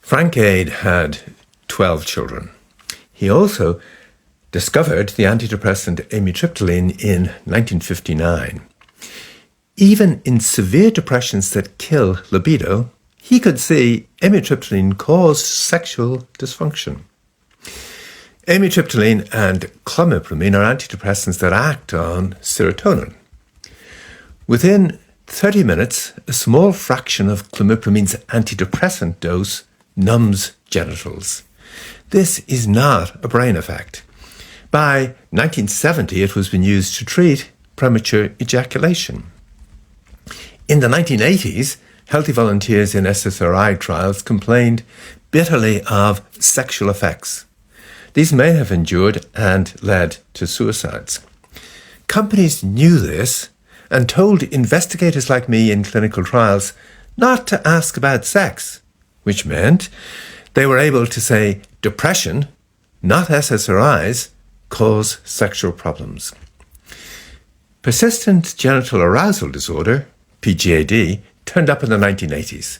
Frank Aid had 12 children. He also discovered the antidepressant amitriptyline in 1959. Even in severe depressions that kill libido, he could see amitriptyline cause sexual dysfunction. Amitriptyline and clomipramine are antidepressants that act on serotonin. Within 30 minutes, a small fraction of clomipramine's antidepressant dose numbs genitals. This is not a brain effect. By 1970, it was being used to treat premature ejaculation. In the 1980s, healthy volunteers in SSRI trials complained bitterly of sexual effects. These may have endured and led to suicides. Companies knew this and told investigators like me in clinical trials not to ask about sex, which meant they were able to say depression, not SSRIs, cause sexual problems. Persistent genital arousal disorder, PGAD, turned up in the 1980s.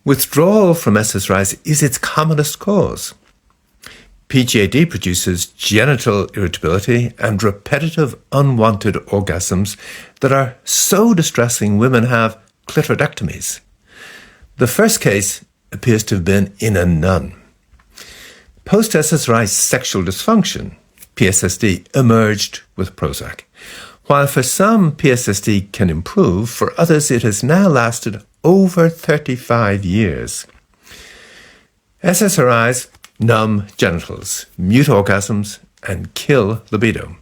Withdrawal from SSRIs is its commonest cause. PGAD produces genital irritability and repetitive unwanted orgasms that are so distressing women have clitoridectomies. The first case appears to have been in a nun. Post-SSRI sexual dysfunction, PSSD, emerged with Prozac. While for some PSSD can improve, for others it has now lasted over 35 years. SSRIs numb genitals, mute orgasms, and kill libido.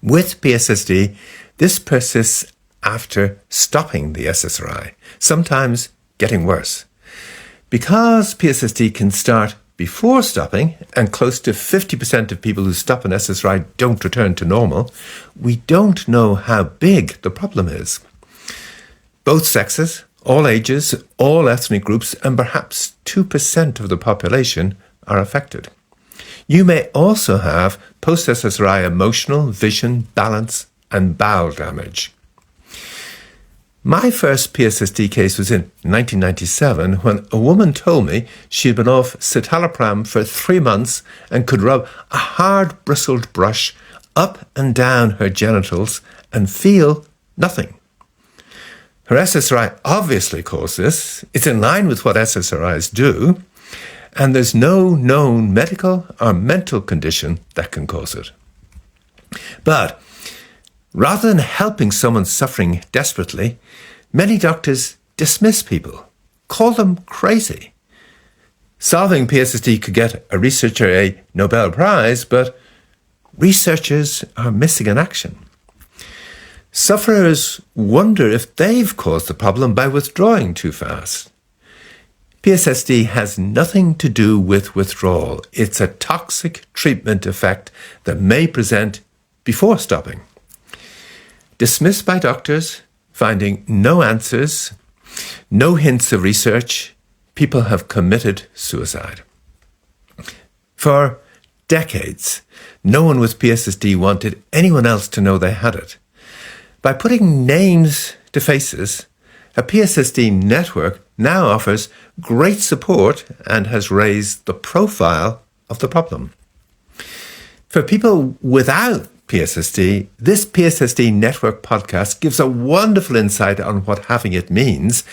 With PSSD, this persists after stopping the SSRI, sometimes getting worse. Because PSSD can start before stopping, and close to 50% of people who stop an SSRI don't return to normal, we don't know how big the problem is. Both sexes, all ages, all ethnic groups, and perhaps 2% of the population are affected. You may also have post-SSRI emotional, vision, balance, and bowel damage. My first PSSD case was in 1997 when a woman told me she had been off citalopram for 3 months and could rub a hard bristled brush up and down her genitals and feel nothing. Her SSRI obviously caused this. It's in line with what SSRIs do, and there's no known medical or mental condition that can cause it. But rather than helping someone suffering desperately, many doctors dismiss people, call them crazy. Solving PSSD could get a researcher a Nobel Prize, but researchers are missing in action. Sufferers wonder if they've caused the problem by withdrawing too fast. PSSD has nothing to do with withdrawal. It's a toxic treatment effect that may present before stopping. Dismissed by doctors, finding no answers, no hints of research, people have committed suicide. For decades, no one with PSSD wanted anyone else to know they had it. By putting names to faces, a PSSD network now offers great support and has raised the profile of the problem. For people without PSSD, this PSSD Network podcast gives a wonderful insight on what having it means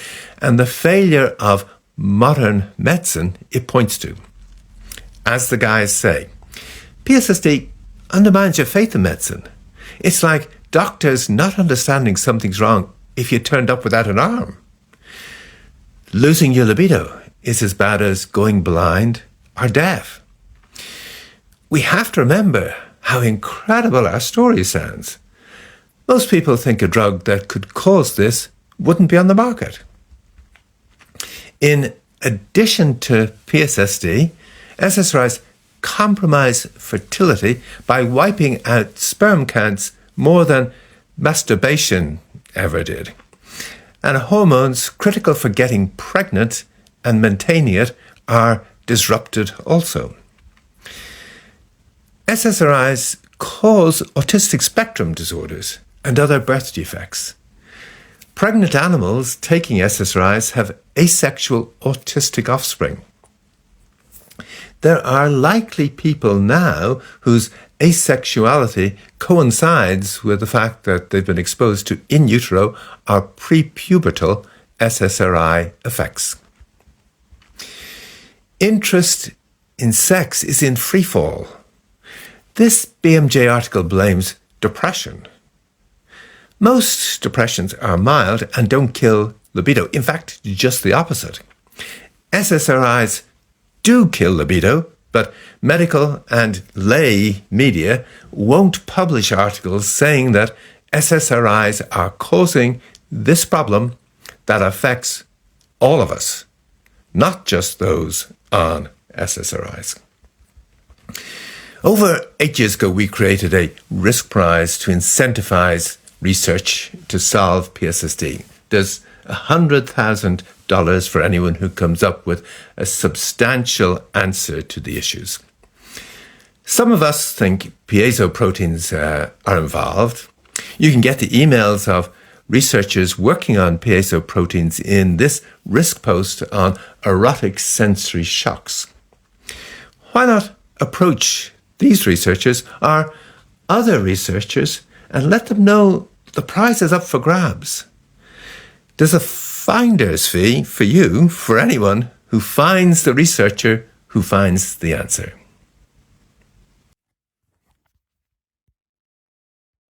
and the failure of modern medicine it points to. As the guys say, PSSD undermines your faith in medicine. It's like doctors not understanding something's wrong if you turned up without an arm. Losing your libido is as bad as going blind or deaf. We have to remember how incredible our story sounds. Most people think a drug that could cause this wouldn't be on the market. In addition to PSSD, SSRIs compromise fertility by wiping out sperm counts more than masturbation ever did. And hormones critical for getting pregnant and maintaining it are disrupted also. SSRIs cause autistic spectrum disorders and other birth defects. Pregnant animals taking SSRIs have asexual autistic offspring. There are likely people now whose asexuality coincides with the fact that they've been exposed to in utero or prepubertal SSRI effects. Interest in sex is in freefall. This BMJ article blames depression. Most depressions are mild and don't kill libido. In fact, just the opposite. SSRIs do kill libido, but medical and lay media won't publish articles saying that SSRIs are causing this problem that affects all of us, not just those on SSRIs. Over 8 years ago, we created a risk prize to incentivize research to solve PSSD. There's $100,000 for anyone who comes up with a substantial answer to the issues. Some of us think piezo proteins are involved. You can get the emails of researchers working on piezo proteins in this risk post on erotic sensory shocks. Why not approach these researchers or other researchers and let them know the prize is up for grabs? There's a finder's fee for you, for anyone who finds the researcher who finds the answer.